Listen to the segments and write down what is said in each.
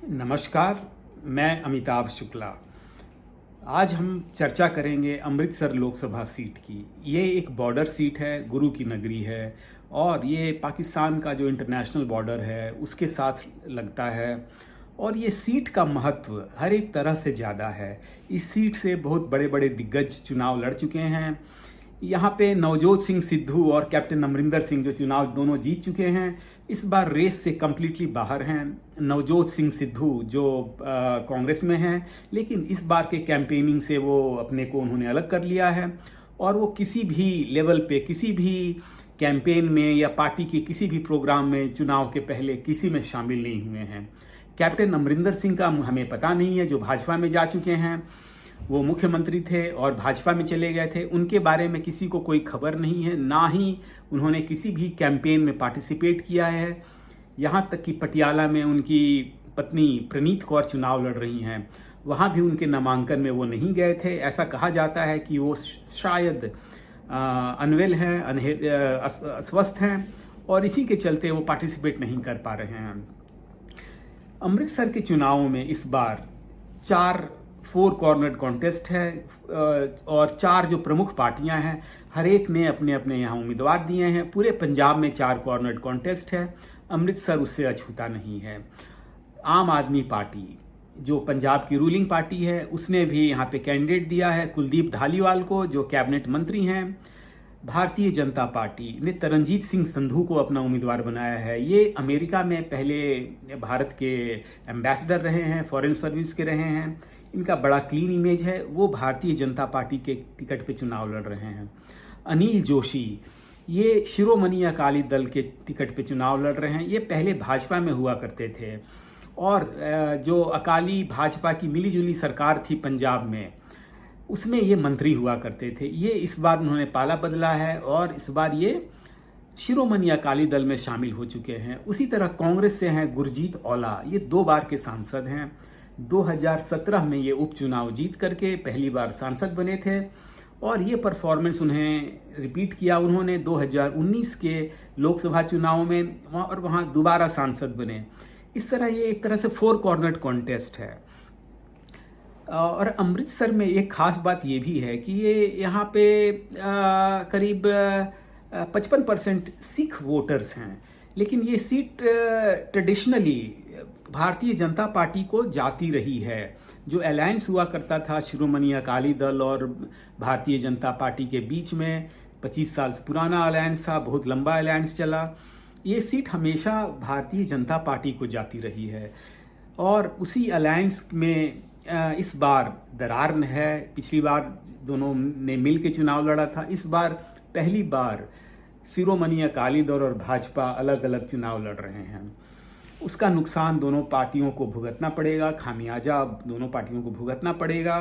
नमस्कार, मैं अमिताभ शुक्ला। आज हम चर्चा करेंगे अमृतसर लोकसभा सीट की। ये एक बॉर्डर सीट है, गुरु की नगरी है और ये पाकिस्तान का जो इंटरनेशनल बॉर्डर है उसके साथ लगता है। और ये सीट का महत्व हर एक तरह से ज़्यादा है। इस सीट से बहुत बड़े बड़े दिग्गज चुनाव लड़ चुके हैं। यहाँ पे नवजोत सिंह सिद्धू और कैप्टन अमरिंदर सिंह जो चुनाव दोनों जीत चुके हैं, इस बार रेस से कम्प्लीटली बाहर हैं। नवजोत सिंह सिद्धू जो कांग्रेस में हैं, लेकिन इस बार के कैंपेनिंग से वो अपने को उन्होंने अलग कर लिया है और वो किसी भी लेवल पे किसी भी कैंपेन में या पार्टी के किसी भी प्रोग्राम में चुनाव के पहले किसी में शामिल नहीं हुए हैं। कैप्टन अमरिंदर सिंह का हमें पता नहीं है, जो भाजपा में जा चुके हैं। वो मुख्यमंत्री थे और भाजपा में चले गए थे। उनके बारे में किसी को कोई खबर नहीं है, ना ही उन्होंने किसी भी कैंपेन में पार्टिसिपेट किया है। यहाँ तक कि पटियाला में उनकी पत्नी प्रणीत कौर चुनाव लड़ रही हैं, वहाँ भी उनके नामांकन में वो नहीं गए थे। ऐसा कहा जाता है कि वो शायद अनवेल हैं, अस्वस्थ हैं और इसी के चलते वो पार्टिसिपेट नहीं कर पा रहे हैं। अमृतसर के चुनावों में इस बार 4 कॉर्नर कॉन्टेस्ट है और 4 जो प्रमुख पार्टियां हैं, हर एक ने अपने अपने यहाँ उम्मीदवार दिए हैं। पूरे पंजाब में 4 कॉर्नर कॉन्टेस्ट है। अमृतसर उससे अछूता नहीं है। आम आदमी पार्टी जो पंजाब की रूलिंग पार्टी है, उसने भी यहाँ पे कैंडिडेट दिया है कुलदीप धालीवाल को, जो कैबिनेट मंत्री हैं। भारतीय जनता पार्टी ने तरनजीत सिंह संधू को अपना उम्मीदवार बनाया है। ये अमेरिका में पहले भारत के एम्बेसडर रहे हैं, फॉरेन सर्विस के रहे हैं। इनका बड़ा क्लीन इमेज है। वो भारतीय जनता पार्टी के टिकट पे चुनाव लड़ रहे हैं। अनिल जोशी ये शिरोमणि अकाली दल के टिकट पे चुनाव लड़ रहे हैं। ये पहले भाजपा में हुआ करते थे और जो अकाली भाजपा की मिलीजुली सरकार थी पंजाब में, उसमें ये मंत्री हुआ करते थे। ये इस बार उन्होंने पाला बदला है और इस बार ये शिरोमणि अकाली दल में शामिल हो चुके हैं। उसी तरह कांग्रेस से हैं गुरजीत औला, ये 2 बार के सांसद हैं। 2017 में ये उपचुनाव जीत करके पहली बार सांसद बने थे और ये परफॉर्मेंस उन्हें रिपीट किया उन्होंने 2019 के लोकसभा चुनाव में और वहाँ दोबारा सांसद बने। इस तरह ये एक तरह से 4 कॉर्नर कॉन्टेस्ट है। और अमृतसर में एक खास बात ये भी है कि ये यहाँ पे करीब 55% सिख वोटर्स हैं, लेकिन ये सीट ट्रेडिशनली भारतीय जनता पार्टी को जाती रही है। जो अलायंस हुआ करता था शिरोमणि अकाली दल और भारतीय जनता पार्टी के बीच में, 25 साल पुराना अलायंस था, बहुत लंबा अलायंस चला। ये सीट हमेशा भारतीय जनता पार्टी को जाती रही है और उसी अलायंस में इस बार दरार है। पिछली बार दोनों ने मिल के चुनाव लड़ा था। इस बार पहली बार शिरोमणि अकाली दल और भाजपा अलग अलग चुनाव लड़ रहे हैं। उसका नुकसान दोनों पार्टियों को भुगतना पड़ेगा, खामियाजा दोनों पार्टियों को भुगतना पड़ेगा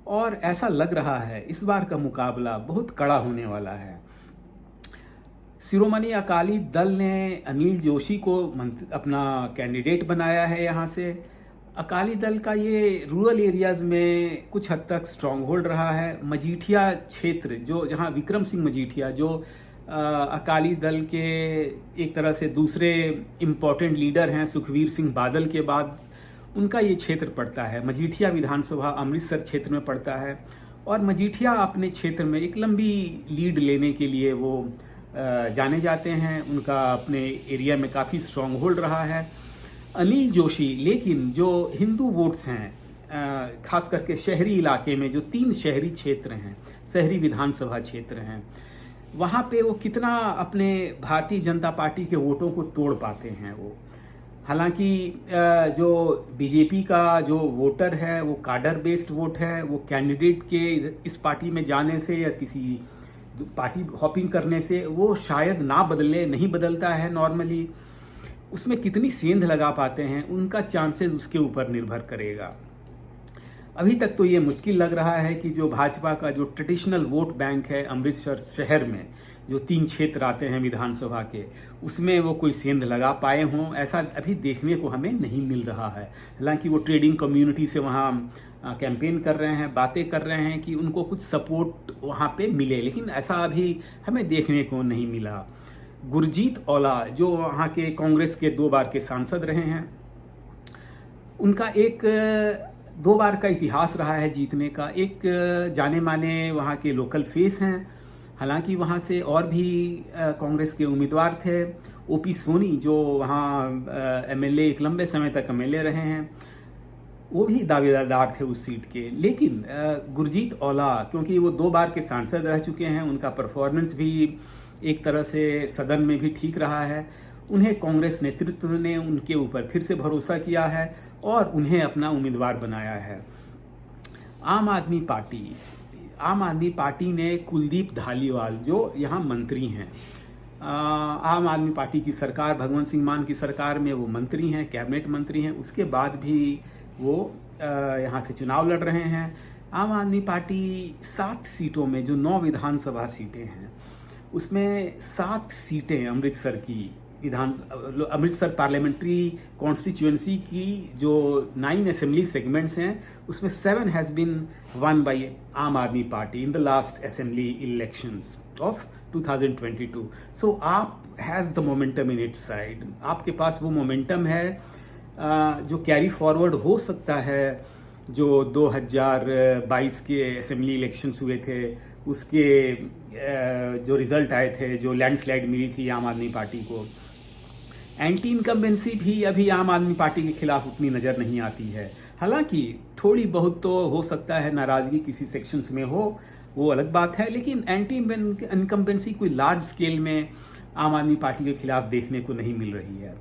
और ऐसा लग रहा है इस बार का मुकाबला बहुत कड़ा होने वाला है। शिरोमणि अकाली दल ने अनिल जोशी को अपना कैंडिडेट बनाया है। यहाँ से अकाली दल का ये रूरल एरियाज में कुछ हद तक स्ट्रांग होल्ड रहा है। मजीठिया क्षेत्र जो जहाँ विक्रम सिंह मजीठिया जो अकाली दल के एक तरह से दूसरे इम्पोर्टेंट लीडर हैं सुखवीर सिंह बादल के बाद, उनका ये क्षेत्र पड़ता है। मजीठिया विधानसभा अमृतसर क्षेत्र में पड़ता है और मजीठिया अपने क्षेत्र में एक लंबी लीड लेने के लिए वो जाने जाते हैं। उनका अपने एरिया में काफ़ी स्ट्रांग होल्ड रहा है अनिल जोशी। लेकिन जो हिंदू वोट्स हैं, खास करके शहरी इलाके में जो 3 शहरी क्षेत्र हैं, शहरी विधानसभा क्षेत्र हैं, वहाँ पे वो कितना अपने भारतीय जनता पार्टी के वोटों को तोड़ पाते हैं वो। हालांकि जो बीजेपी का जो वोटर है वो काडर बेस्ड वोट है। वो कैंडिडेट के इस पार्टी में जाने से या किसी पार्टी हॉपिंग करने से वो शायद ना बदले, नहीं बदलता है नॉर्मली। उसमें कितनी सेंध लगा पाते हैं, उनका चांसेस उसके ऊपर निर्भर करेगा। अभी तक तो ये मुश्किल लग रहा है कि जो भाजपा का जो ट्रेडिशनल वोट बैंक है अमृतसर शहर में, जो 3 क्षेत्र आते हैं विधानसभा के, उसमें वो कोई सेंध लगा पाए हों, ऐसा अभी देखने को हमें नहीं मिल रहा है। हालांकि वो ट्रेडिंग कम्युनिटी से वहाँ कैंपेन कर रहे हैं, बातें कर रहे हैं कि उनको कुछ सपोर्ट वहाँ पे मिले, लेकिन ऐसा अभी हमें देखने को नहीं मिला। गुरजीत औला जो वहाँ के कांग्रेस के 2 बार के सांसद रहे हैं, उनका एक 2 बार का इतिहास रहा है जीतने का। एक जाने माने वहाँ के लोकल फेस हैं। हालांकि वहाँ से और भी कांग्रेस के उम्मीदवार थे। ओपी सोनी जो वहाँ एमएलए, एक लंबे समय तक एमएलए रहे हैं, वो भी दावेदार थे उस सीट के। लेकिन गुरजीत औला, क्योंकि वो 2 बार के सांसद रह चुके हैं, उनका परफॉर्मेंस भी एक तरह से सदन में भी ठीक रहा है, उन्हें कांग्रेस नेतृत्व ने उनके ऊपर फिर से भरोसा किया है और उन्हें अपना उम्मीदवार बनाया है। आम आदमी पार्टी ने कुलदीप धालीवाल, जो यहाँ मंत्री हैं, आम आदमी पार्टी की सरकार, भगवंत सिंह मान की सरकार में वो मंत्री हैं, कैबिनेट मंत्री हैं, उसके बाद भी वो यहाँ से चुनाव लड़ रहे हैं। आम आदमी पार्टी 7 सीटों में, जो 9 विधानसभा सीटें हैं, उसमें 7 सीटें अमृतसर पार्लियामेंट्री कॉन्स्टिट्यूएंसी की जो 9 असेंबली सेगमेंट्स हैं, उसमें 7 हैज बीन वन बाय आम आदमी party in the last assembly elections of 2022. सो आप has the momentum in its side. आपके पास वो मोमेंटम है जो कैरी फॉरवर्ड हो सकता है। जो 2022 के असेंबली इलेक्शंस हुए थे, उसके जो रिजल्ट आए थे, जो लैंडस्लाइड मिली थी आम आदमी पार्टी को, एंटी इनकम्बेंसी भी अभी आम आदमी पार्टी के खिलाफ उतनी नजर नहीं आती है। हालांकि थोड़ी बहुत तो हो सकता है नाराजगी किसी सेक्शंस में हो, वो अलग बात है, लेकिन एंटी इनकम्बेंसी कोई लार्ज स्केल में आम आदमी पार्टी के खिलाफ देखने को नहीं मिल रही है।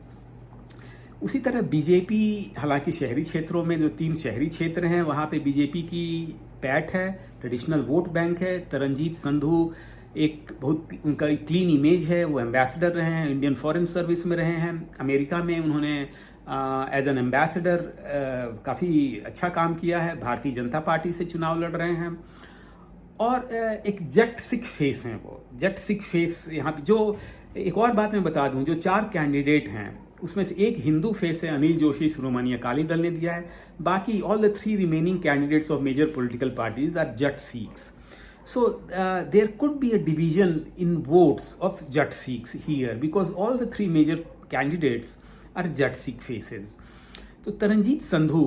उसी तरह बीजेपी, हालांकि शहरी क्षेत्रों में जो 3 शहरी क्षेत्र हैं, वहां पे बीजेपी की पैठ है, ट्रेडिशनल वोट बैंक है। तरनजीत संधू एक बहुत, उनका एक क्लीन इमेज है, वो एम्बेसडर रहे हैं, इंडियन फॉरेन सर्विस में रहे हैं, अमेरिका में उन्होंने एज एन एम्बेसडर काफ़ी अच्छा काम किया है, भारतीय जनता पार्टी से चुनाव लड़ रहे हैं। और एक जट सिख फेस हैं, वो जट सिख फेस यहाँ पे। जो एक और बात मैं बता दूं, जो 4 कैंडिडेट हैं, उसमें से एक हिंदू फेस है, अनिल जोशी शिरोमणि अकाली दल ने दिया है। बाकी all the 3 remaining candidates of major political parties are Jat Sikhs. So there could be a division in votes of Jat Sikhs here because all the 3 major candidates are Jat Sikh faces. तो Taranjit Sandhu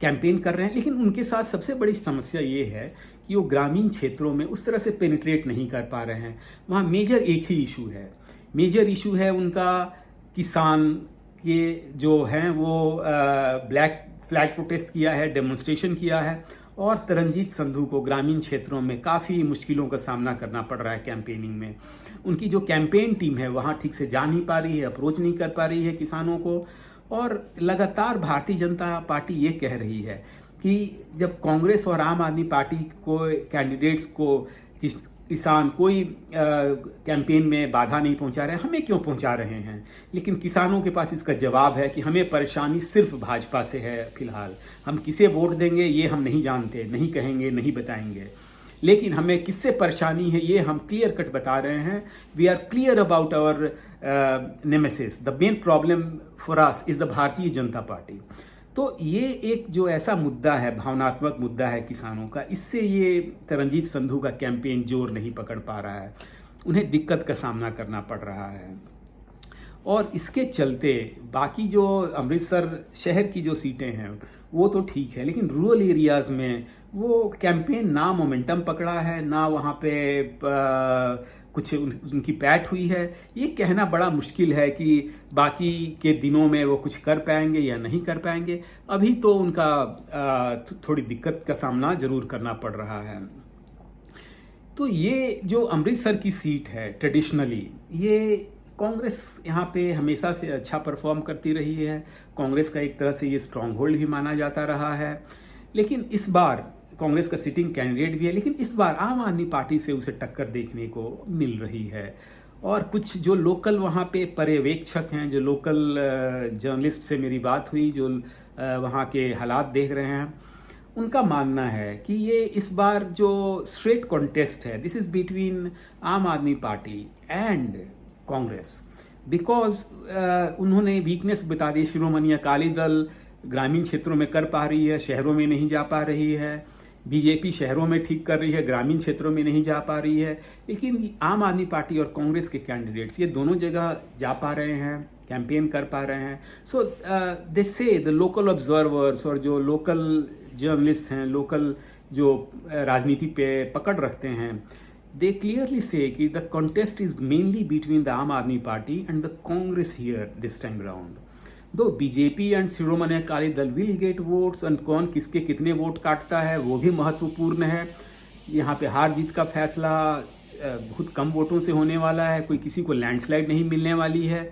campaign कर रहे हैं, लेकिन उनके साथ सबसे बड़ी समस्या ये है कि वो ग्रामीण क्षेत्रों में उस तरह से पेनिट्रेट नहीं कर पा रहे हैं। वहाँ मेजर एक ही इशू है उनका, किसान के जो हैं वो ब्लैक फ्लैग प्रोटेस्ट किया है, डेमोन्स्ट्रेशन किया है, और तरनजीत संधू को ग्रामीण क्षेत्रों में काफ़ी मुश्किलों का सामना करना पड़ रहा है कैंपेनिंग में। उनकी जो कैंपेन टीम है वहाँ ठीक से जा नहीं पा रही है, अप्रोच नहीं कर पा रही है किसानों को। और लगातार भारतीय जनता पार्टी ये कह रही है कि जब कांग्रेस और आम आदमी पार्टी को कैंडिडेट्स को किसान कोई कैंपेन में बाधा नहीं पहुंचा रहे, हमें क्यों पहुंचा रहे हैं। लेकिन किसानों के पास इसका जवाब है कि हमें परेशानी सिर्फ भाजपा से है फिलहाल। हम किसे वोट देंगे ये हम नहीं जानते, नहीं कहेंगे, नहीं बताएंगे, लेकिन हमें किससे परेशानी है ये हम क्लियर कट बता रहे हैं। We are clear about our nemesis. The main problem for us is the Bharatiya Janata party. तो ये एक जो ऐसा मुद्दा है, भावनात्मक मुद्दा है किसानों का, इससे ये तरनजीत संधू का कैंपेन जोर नहीं पकड़ पा रहा है, उन्हें दिक्कत का सामना करना पड़ रहा है। और इसके चलते बाकी जो अमृतसर शहर की जो सीटें हैं वो तो ठीक है, लेकिन रूरल एरियाज में वो कैंपेन ना मोमेंटम पकड़ा है, ना वहाँ पे कुछ उनकी पैठ हुई है। ये कहना बड़ा मुश्किल है कि बाकी के दिनों में वो कुछ कर पाएंगे या नहीं कर पाएंगे। अभी तो उनका थोड़ी दिक्कत का सामना जरूर करना पड़ रहा है। तो ये जो अमृतसर की सीट है, ट्रेडिशनली ये कांग्रेस यहाँ पे हमेशा से अच्छा परफॉर्म करती रही है, कांग्रेस का एक तरह से ये स्ट्रॉन्ग होल्ड भी माना जाता रहा है। लेकिन इस बार कांग्रेस का सिटिंग कैंडिडेट भी है, लेकिन इस बार आम आदमी पार्टी से उसे टक्कर देखने को मिल रही है। और कुछ जो लोकल वहाँ पे पर्यवेक्षक हैं, जो लोकल जर्नलिस्ट से मेरी बात हुई, जो वहाँ के हालात देख रहे हैं, उनका मानना है कि ये इस बार जो स्ट्रेट कॉन्टेस्ट है, दिस इज बिटवीन आम आदमी पार्टी एंड कांग्रेस, बिकॉज उन्होंने वीकनेस बता दी। शिरोमणि अकाली दल ग्रामीण क्षेत्रों में कर पा रही है, शहरों में नहीं जा पा रही है। बीजेपी शहरों में ठीक कर रही है, ग्रामीण क्षेत्रों में नहीं जा पा रही है। लेकिन आम आदमी पार्टी और कांग्रेस के कैंडिडेट्स ये दोनों जगह जा पा रहे हैं, कैंपेन कर पा रहे हैं. सो दे से द लोकल ऑब्जर्वर्स और जो लोकल जर्नलिस्ट हैं, लोकल जो राजनीति पे पकड़ रखते हैं, they clearly say कि the contest is mainly between the Aam Aadmi Party and the Congress here this time round. Though BJP and Shiromani Akali Dal will get votes and कौन किसके कितने वोट काटता है वो भी महत्वपूर्ण है. यहाँ पे हार जीत का फैसला बहुत कम वोटों से होने वाला है. कोई किसी को लैंडस्लाइड नहीं मिलने वाली है.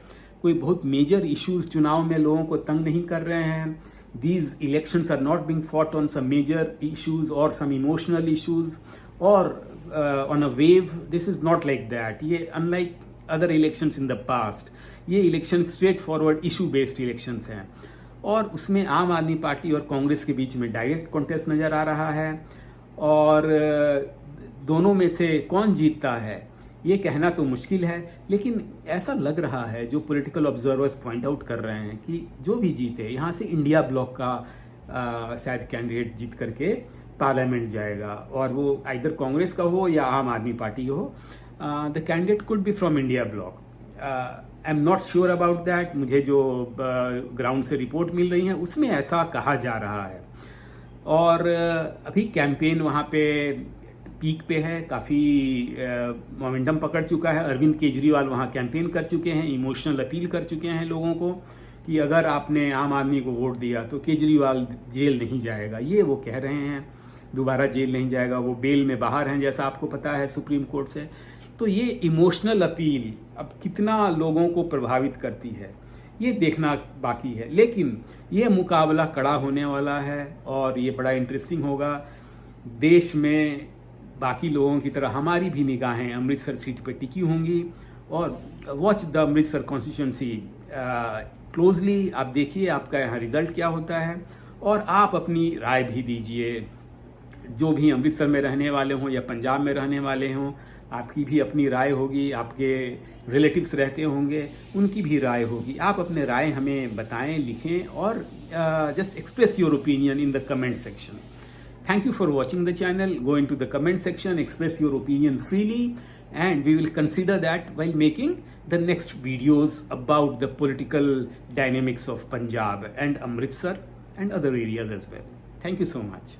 कोई बहुत मेजर इश्यूज चुनाव में लोगों को तंग नहीं कर रहे हैं. These elections are not being fought on some major issues or some emotional issues or on a wave. This is not like that. ये unlike other elections in the past, ये election straight forward issue based elections हैं और उसमें आम आदमी party और कांग्रेस के बीच में डायरेक्ट कॉन्टेस्ट नजर आ रहा है. और दोनों में से कौन जीतता है ये कहना तो मुश्किल है, लेकिन ऐसा लग रहा है जो पॉलिटिकल ऑब्जर्वर्स पॉइंट आउट कर रहे हैं कि जो भी जीते यहाँ से इंडिया ब्लॉक का शायद कैंडिडेट जीत करके पार्लियामेंट जाएगा और वो आइदर कांग्रेस का हो या आम आदमी पार्टी हो. The candidate could be from India block. I am not sure about that. मुझे जो ग्राउंड से रिपोर्ट मिल रही है उसमें ऐसा कहा जा रहा है. और अभी कैंपेन वहाँ पे पीक पे है, काफ़ी मोमेंटम पकड़ चुका है. अरविंद केजरीवाल वहाँ कैंपेन कर चुके हैं, इमोशनल अपील कर चुके हैं लोगों को कि अगर आपने आम आदमी को वोट दिया तो केजरीवाल जेल नहीं जाएगा. ये वो कह रहे हैं, दोबारा जेल नहीं जाएगा. वो बेल में बाहर हैं जैसा आपको पता है सुप्रीम कोर्ट से. तो ये इमोशनल अपील अब कितना लोगों को प्रभावित करती है ये देखना बाकी है. लेकिन ये मुकाबला कड़ा होने वाला है और ये बड़ा इंटरेस्टिंग होगा. देश में बाकी लोगों की तरह हमारी भी निगाहें अमृतसर सीट पे टिकी होंगी और watch the Amritsar constituency closely. आप देखिए आपका यहाँ रिजल्ट क्या होता है और आप अपनी राय भी दीजिए. जो भी अमृतसर में रहने वाले हों या पंजाब में रहने वाले हों, आपकी भी अपनी राय होगी. आपके रिलेटिव्स रहते होंगे, उनकी भी राय होगी. आप अपने राय हमें बताएं, लिखें और just express your opinion in the comment section. Thank you for watching the channel. Go into the comment section, express your opinion freely, and we will consider that while making the next videos about the political dynamics of Punjab and Amritsar and other areas as well. Thank you so much.